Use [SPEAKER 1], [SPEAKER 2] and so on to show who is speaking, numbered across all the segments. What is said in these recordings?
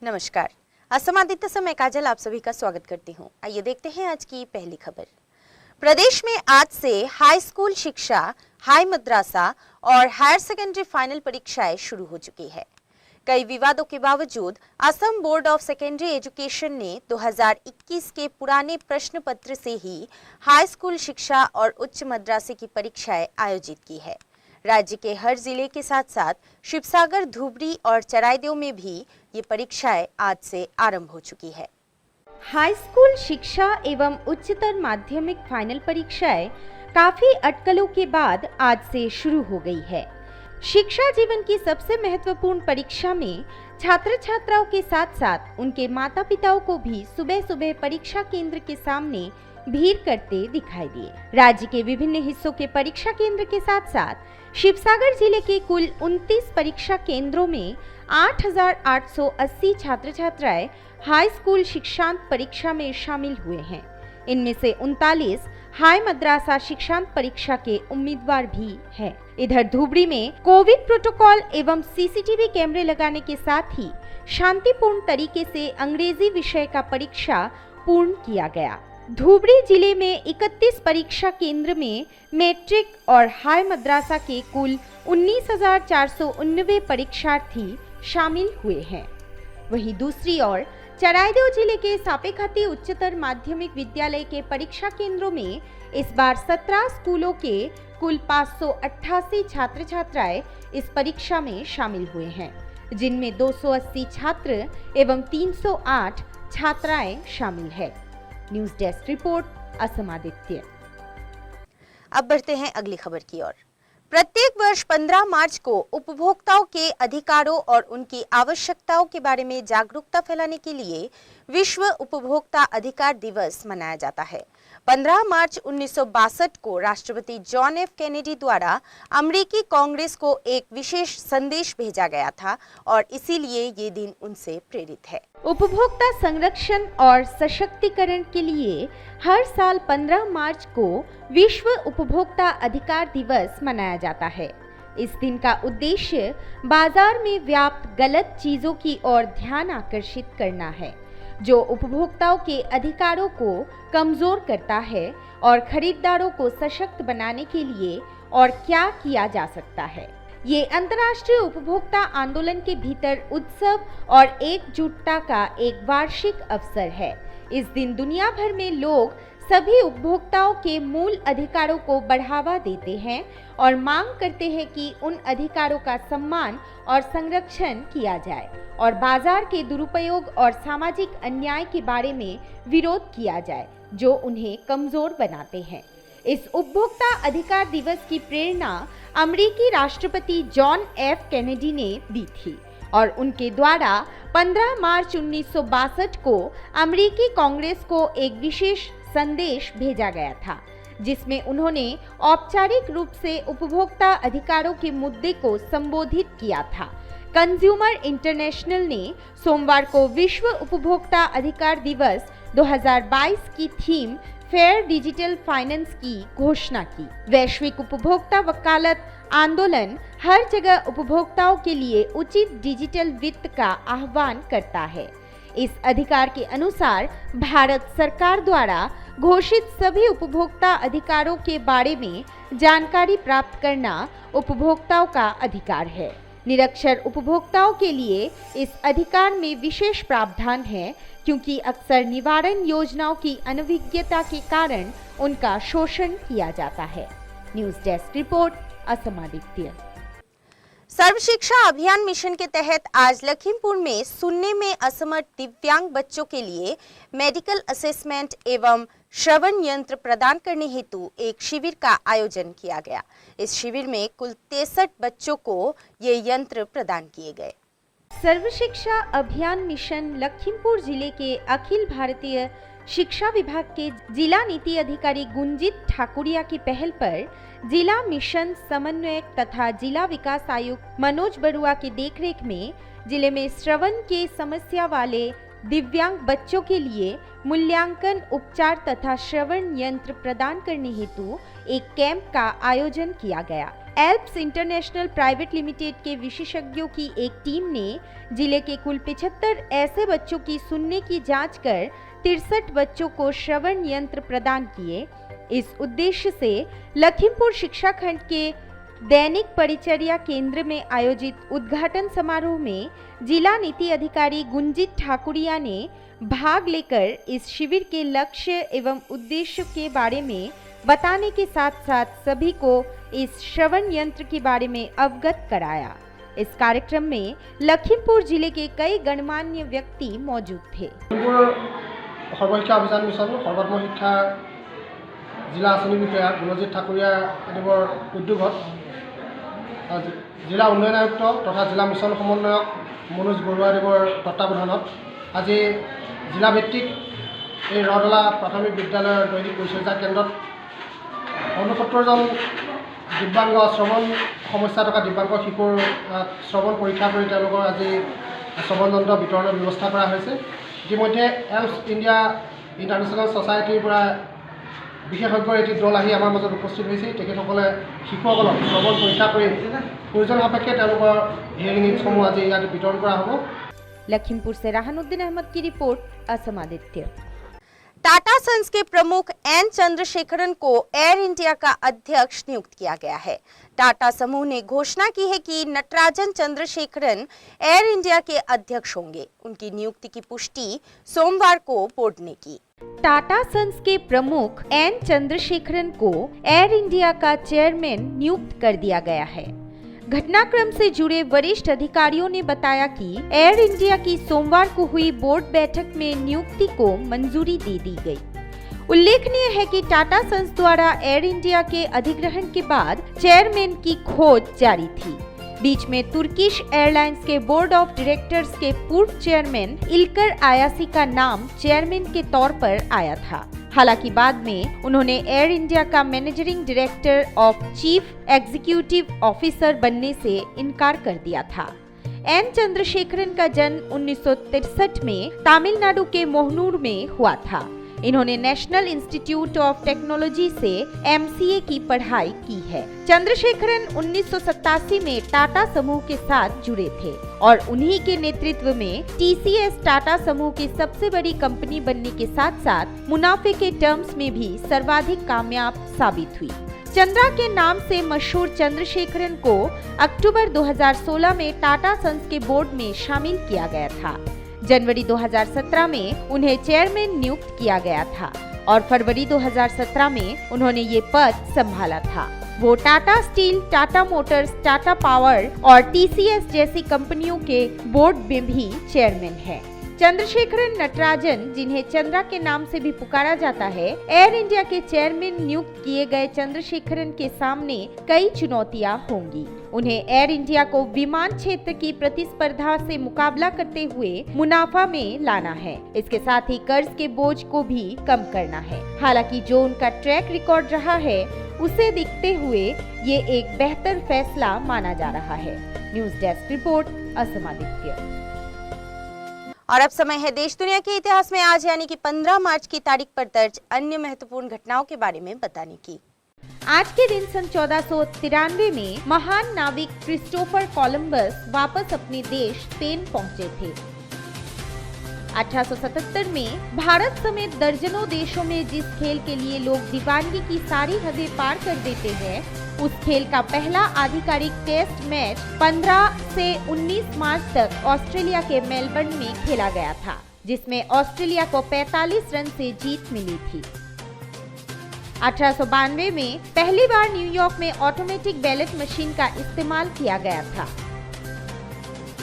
[SPEAKER 1] नमस्कार। असम आदित्य से मैं काजल आप सभी का स्वागत करती हूँ। आइए देखते हैं आज की पहली खबर। प्रदेश में आज से हाई स्कूल शिक्षा, हाई मद्रासा और हायर सेकेंडरी फाइनल परीक्षाएं शुरू हो चुकी है। कई विवादों के बावजूद Assam board of secondary education ने 2021 के पुराने प्रश्न पत्र से ही हाई स्कूल शिक्षा और उच्च मद्रासे की परीक्षाएं आयोजित की है। राज्य के हर जिले के साथ साथ शिवसागर, धुबरी और चराइदेव में भी ये परीक्षाएं आज से आरंभ हो चुकी है।
[SPEAKER 2] हाई स्कूल शिक्षा एवं उच्चतर माध्यमिक फाइनल परीक्षाएं काफी अटकलों के बाद आज से शुरू हो गई है। शिक्षा जीवन की सबसे महत्वपूर्ण परीक्षा में छात्र छात्राओं के साथ साथ उनके माता पिताओं को भी सुबह सुबह परीक्षा केंद्र के सामने भीड़ करते दिखाई दिए। राज्य के विभिन्न हिस्सों के परीक्षा केंद्र के साथ साथ शिवसागर जिले के कुल 29 परीक्षा केंद्रों में 8,880 छात्र छात्राएं हाई स्कूल शिक्षांत परीक्षा में शामिल हुए हैं। इनमें से 39 हाई मद्रासा शिक्षांत परीक्षा के उम्मीदवार भी हैं। इधर धुबरी में कोविड प्रोटोकॉल एवं सीसीटीवी कैमरे लगाने के साथ ही शांतिपूर्ण तरीके से अंग्रेजी विषय का परीक्षा पूर्ण किया गया। धुबरी जिले में 31 परीक्षा केंद्र में मैट्रिक और हाई मद्रासा के कुल 19,419 परीक्षार्थी शामिल हुए हैं। वहीं दूसरी ओर चराइदेव जिले के सापेखाती उच्चतर माध्यमिक विद्यालय के परीक्षा केंद्रों में इस बार 17 स्कूलों के कुल 588 छात्र छात्राएं इस परीक्षा में शामिल हुए हैं, जिनमें 280 छात्र एवं 308 छात्राएं शामिल है। News desk report, Assam Aditya.
[SPEAKER 1] अब बढ़ते हैं अगली खबर की ओर। प्रत्येक वर्ष 15 मार्च को उपभोक्ताओं के अधिकारों और उनकी आवश्यकताओं के बारे में जागरूकता फैलाने के लिए विश्व उपभोक्ता अधिकार दिवस मनाया जाता है। 15 मार्च 1962 को राष्ट्रपति जॉन एफ कैनेडी द्वारा अमेरिकी कांग्रेस को एक विशेष संदेश भेजा गया था और इसीलिए ये दिन उनसे प्रेरित है।
[SPEAKER 2] उपभोक्ता संरक्षण और सशक्तिकरण के लिए हर साल 15 मार्च को विश्व उपभोक्ता अधिकार दिवस मनाया जाता है। इस दिन का उद्देश्य बाजार में व्याप्त गलत चीजों की ओर ध्यान आकर्षित करना है, जो उपभोक्ताओं के अधिकारों को कमजोर करता है और खरीदारों को सशक्त बनाने के लिए और क्या किया जा सकता है। ये अंतर्राष्ट्रीय उपभोक्ता आंदोलन के भीतर उत्सव और एकजुटता का एक वार्षिक अवसर है। इस दिन दुनिया भर में लोग सभी उपभोक्ताओं के मूल अधिकारों को बढ़ावा देते हैं और मांग करते हैं कि उन अधिकारों का सम्मान और संरक्षण किया जाए और बाजार के दुरुपयोग और सामाजिक अन्याय के बारे में विरोध किया जाए, जो उन्हें कमजोर बनाते हैं। इस उपभोक्ता अधिकार दिवस की प्रेरणा अमेरिकी राष्ट्रपति जॉन एफ कैनेडी ने दी थी और उनके द्वारा 15 मार्च 1962 को अमेरिकी कांग्रेस को एक विशेष संदेश भेजा गया था, जिसमें उन्होंने औपचारिक रूप से उपभोक्ता अधिकारों के मुद्दे को संबोधित किया था। कंज्यूमर इंटरनेशनल ने सोमवार को विश्व उपभोक्ता अधिकार दिवस 2022 की थीम फेयर डिजिटल फाइनेंस की घोषणा की। वैश्विक उपभोक्ता वकालत आंदोलन हर जगह उपभोक्ताओं के लिए उचित डिजिटल वित्त का आह्वान करता है। इस अधिकार के अनुसार भारत सरकार द्वारा घोषित सभी उपभोक्ता अधिकारों के बारे में जानकारी प्राप्त करना उपभोक्ताओं का अधिकार है। निरक्षर उपभोक्ताओं के लिए इस अधिकार में विशेष प्रावधान है, क्योंकि अक्सर निवारण योजनाओं की अनभिज्ञता के कारण उनका शोषण किया जाता है। News desk report, Assam Aditya.
[SPEAKER 1] Sarva Shiksha Abhiyan mission के तहत आज लखीमपुर में सुनने में असमर्थ दिव्यांग बच्चों के लिए मेडिकल असेसमेंट एवं श्रवण यंत्र प्रदान करने हेतु एक शिविर का आयोजन किया गया। इस शिविर में कुल 63 बच्चों को ये यंत्र प्रदान किए गए।
[SPEAKER 2] सर्व शिक्षा अभियान मिशन लखीमपुर जिले के अखिल भारतीय शिक्षा विभाग के जिला नीति अधिकारी गुंजित ठाकुरिया की पहल पर जिला मिशन समन्वयक तथा जिला विकास आयुक्त मनोज बरुआ की देखरेख में जिले में श्रवण के समस्या वाले दिव्यांग बच्चों के लिए मूल्यांकन, उपचार तथा श्रवण यंत्र प्रदान करने हेतु एक कैंप का आयोजन किया गया। एल्प्स इंटरनेशनल प्राइवेट लिमिटेड के विशेषज्ञों की एक टीम ने जिले के कुल 75 ऐसे बच्चों की सुनने की जांच कर 63 बच्चों को श्रवण यंत्र प्रदान किए। इस उद्देश्य से लखीमपुर शिक्षा खंड के दैनिक परिचर्या केंद्र में आयोजित उद्घाटन समारोह में जिला नीति अधिकारी गुंजित ठाकुरिया ने भाग लेकर इस शिविर के लक्ष्य एवं उद्देश्य के बारे में बताने के साथ साथ सभी को इस श्रवण यंत्र के बारे में अवगत कराया। इस कार्यक्रम में लखीमपुर जिले के कई गणमान्य व्यक्ति मौजूद थे।
[SPEAKER 3] सर्वशिक्षा अभियान मिशन सर्वात्मक शिक्षा जिला आँचनी विषया गुणजित ठाकुरिया उद्योगत जिला उन्नयन आयुक्त तथा जिला मिशन समन्वयक मनोज बरुवादेवर तत्वावधानत आज जिलाभित्तिक रदला प्राथमिक विद्यालय दैनिक परिचर्या केन्द्र 69 जन दिव्यांग श्रवण समस्या थका दिव्यांग शिशुर श्रवण परीक्षा कर आज श्रवण यंत्र वितरण व्यवस्था करा इतिम्य एल्प्स इंडिया इंटरनेशनल सोसाइटीर विशेषज्ञ एटी दल आহি आमार मजत उपस्थित होइছে। तेखेतসকলে শিশুসকলক শ্ৰৱণ পৰীক্ষা কৰি প্ৰয়োজন সাপেক্ষে তেওঁলোকৰ হিয়াৰিং এইডছসমূহ আজি ইয়াত বিতৰণ কৰা হ'ব।
[SPEAKER 2] लखीमपुर से राहनुद्दीन अहमद की रिपोर्ट, असम आदित्य।
[SPEAKER 1] टाटा सन्स के प्रमुख एन चंद्रशेखरन को एयर इंडिया का अध्यक्ष नियुक्त किया गया है। टाटा समूह ने घोषणा की है कि नटराजन चंद्रशेखरन एयर इंडिया के अध्यक्ष होंगे। उनकी नियुक्ति की पुष्टि सोमवार को बोर्ड ने की।
[SPEAKER 2] टाटा सन्स के प्रमुख एन चंद्रशेखरन को एयर इंडिया का चेयरमैन नियुक्त कर दिया गया है। घटनाक्रम से जुड़े वरिष्ठ अधिकारियों ने बताया कि एयर इंडिया की सोमवार को हुई बोर्ड बैठक में नियुक्ति को मंजूरी दे दी गई। उल्लेखनीय है कि टाटा सन्स द्वारा एयर इंडिया के अधिग्रहण के बाद चेयरमैन की खोज जारी थी। बीच में तुर्किश एयरलाइंस के बोर्ड ऑफ डायरेक्टर्स के पूर्व चेयरमैन इल्कर आयासी का नाम चेयरमैन के तौर पर आया था। हालांकि बाद में उन्होंने एयर इंडिया का managing director of chief executive officer बनने से इनकार कर दिया था। एन चंद्रशेखरन का जन्म 1963 में तमिलनाडु के मोहनूर में हुआ था। इन्होंने नेशनल इंस्टीट्यूट ऑफ टेक्नोलॉजी से MCA की पढ़ाई की है। चंद्रशेखरन 1987 में टाटा समूह के साथ जुड़े थे और उन्हीं के नेतृत्व में TCS टाटा समूह की सबसे बड़ी कंपनी बनने के साथ साथ मुनाफे के टर्म्स में भी सर्वाधिक कामयाब साबित हुई। चंद्रा के नाम से मशहूर चंद्रशेखरन को अक्टूबर 2016 में टाटा सन्स के बोर्ड में शामिल किया गया था। जनवरी 2017 में उन्हें चेयरमैन नियुक्त किया गया था और फरवरी 2017 में उन्होंने ये पद संभाला था। वो Tata steel, Tata Motors, Tata power और TCS जैसी कंपनियों के बोर्ड में भी चेयरमैन है। चंद्रशेखरन नटराजन, जिन्हें चंद्रा के नाम से भी पुकारा जाता है, एयर इंडिया के चेयरमैन नियुक्त किए गए चंद्रशेखरन के सामने कई चुनौतियां होंगी। उन्हें एयर इंडिया को विमान क्षेत्र की प्रतिस्पर्धा से मुकाबला करते हुए मुनाफा में लाना है। इसके साथ ही कर्ज के बोझ को भी कम करना है। हालांकि जो उनका ट्रैक रिकॉर्ड रहा है, उसे देखते हुए ये एक बेहतर फैसला माना जा रहा है। News desk report, Assam Aditya.
[SPEAKER 1] और अब समय है देश दुनिया के इतिहास में आज यानी कि 15 मार्च की तारीख पर दर्ज अन्य महत्वपूर्ण घटनाओं के बारे में बताने की।
[SPEAKER 2] आज के दिन सन 1493 में महान नाविक क्रिस्टोफर कोलंबस वापस अपने देश स्पेन पहुंचे थे। 1877 में भारत समेत दर्जनों देशों में जिस खेल के लिए लोग दीवानगी की सारी हदें पार कर देते हैं, उस खेल का पहला आधिकारिक टेस्ट मैच 15 से 19 मार्च तक ऑस्ट्रेलिया के मेलबर्न में खेला गया था, जिसमें ऑस्ट्रेलिया को 45 रन से जीत मिली थी। 1892 में पहली बार न्यूयॉर्क में ऑटोमेटिक बैलेट मशीन का इस्तेमाल किया गया था।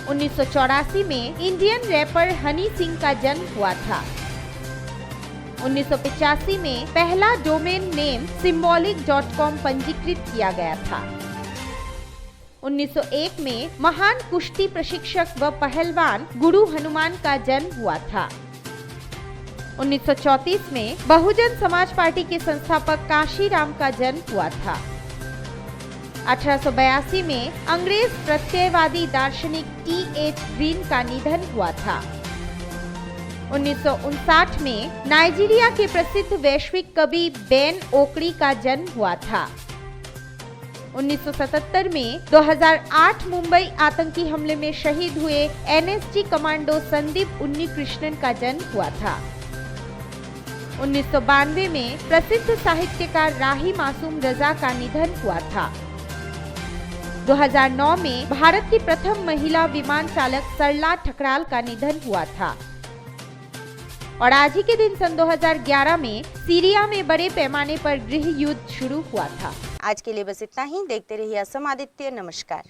[SPEAKER 2] 1984 में इंडियन रैपर हनी सिंह का जन्म हुआ था। 1985 में पहला डोमेन नेम symbolic.com पंजीकृत किया गया था। 1901 में महान कुश्ती प्रशिक्षक व पहलवान गुरु हनुमान का जन्म हुआ था। 1934 में बहुजन समाज पार्टी के संस्थापक काशीराम का जन्म हुआ था। 1882 में अंग्रेज प्रत्ययवादी दार्शनिक T.H. ग्रीन का निधन हुआ था। 1959 में नाइजीरिया के प्रसिद्ध वैश्विक कवि बेन ओकरी का जन्म हुआ था। 1977 में 2008 मुंबई आतंकी हमले में शहीद हुए एनएसजी कमांडो संदीप उन्नीकृष्णन का जन्म हुआ था। 1992 में प्रसिद्ध साहित्यकार राही मासूम रजा का निधन हुआ था। 2009 में भारत की प्रथम महिला विमान चालक सरला ठकराल का निधन हुआ था। और आज ही के दिन सन 2011 में सीरिया में बड़े पैमाने पर गृह युद्ध शुरू हुआ था।
[SPEAKER 1] आज के लिए बस इतना ही। देखते रहिए असम आदित्य। नमस्कार।